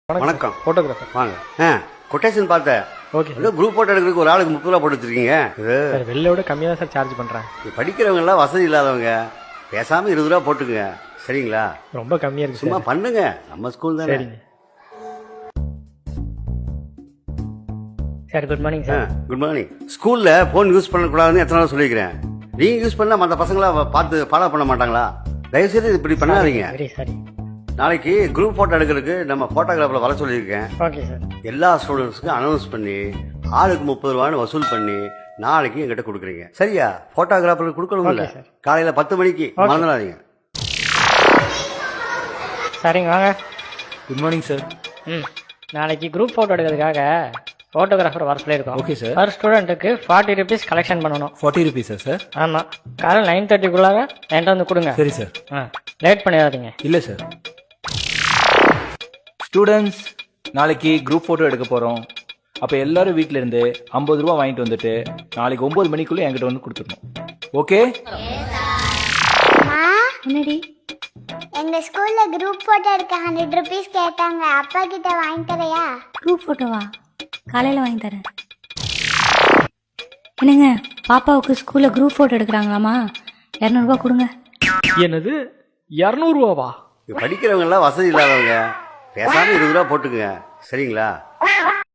வணக்கம். போட்டோகிராஃபர் வாங்க. கொட்டேஷன் பார்த்தேன். ஓகே ஏதோ குரூப் போட்டோ எடுக்கிறதுக்கு ஒரு ஆளுக்கு 30 ரூபா போட்டு வச்சிருக்கீங்க. சார் வெளில விட கம்மியாக தான் சார் சார்ஜ் பண்ணுறேன். படிக்கிறவங்க எல்லாம் வசதி இல்லாதவங்க பேசாம 20 ரூபா போட்டுங்க. சரிங்களா? ரொம்ப கம்மியாக இருக்கு. சும்மா பண்ணுங்க. நம்ம ஸ்கூல் தான். சரிங்க sir. Good morning sir. Good morning. ஸ்கூல்ல போன் யூஸ் பண்ணக்கூடாதுன்னு எத்தனை நாள் சொல்லிக்கிறேன். நீங்க யூஸ் பண்ணா மற்ற பசங்களா பார்த்து ஃபாலோ பண்ண மாட்டாங்களா? தயவுசெய்து இப்படி பண்ணாதீங்க. Very sorry. நாளைக்கு குரூப் போட்டோ எடுக்கிறதுக்கு நம்ம போட்டோகிராஃபர்ல வர சொல்லியிருக்கேன். Okay sir. எல்லா ஸ்டூடெண்ட்ஸுக்கும் அனௌன்ஸ் பண்ணி ஆளுக்கு 30 ரூபான்னு வசூல் பண்ணி நாளைக்கு எங்கிட்ட கொடுக்குறீங்க. சரியா? போட்டோகிராஃபருக்கு கொடுக்கணும் இல்ல? காலையில 10 மணிக்கு மறந்துடாதீங்க. சரிங்க வாங்க. Good morning sir. நாளைக்கு குரூப் ஃபோட்டோ எடுக்கிறதுக்காக ஃபோட்டோகிராஃபர் வர சொல்லியிருக்கோம். Okay sir. பர் ஸ்டூடெண்ட்டுக்கு 40 rupees கலெக்ஷன் பண்ணணும். 40 rupees சார்? ஆமாம். காலையில் 9:30க்குள்ளார என்கிட்ட வந்து கொடுங்க. சரி சார். லேட் பண்ணிடாதீங்க. இல்லை சார். ஸ்டூடெண்ட்ஸ், நாளைக்கு குரூப் ஃபோட்டோ எடுக்க போகிறோம். அப்போ எல்லாரும் வீட்டில் இருந்து 50 ரூபா வாங்கிட்டு வந்துட்டு நாளைக்கு 9 மணிக்குள்ளே என்கிட்ட வந்து கொடுத்துடணும். ஓகே? என்னடி எங்க ஸ்கூல்ல குரூப் போட்டோ எடுக்க 100 rupees கேட்டாங்க. அப்பா கிட்ட வாங்கி தரையா? குரூப் ஃபோட்டோவா? காலையில் வாங்கி தரேன். என்னங்க, பாப்பாவுக்கு ஸ்கூலில் குரூப் ஃபோட்டோ எடுக்கிறாங்களாமா? 200 ரூபா கொடுங்க. என்னது 200 ரூபாவா? படிக்கிறவங்க எல்லாம் வசதி இல்லாதவங்க பேசாம 20 ரூபா போட்டுங்க. சரிங்களா?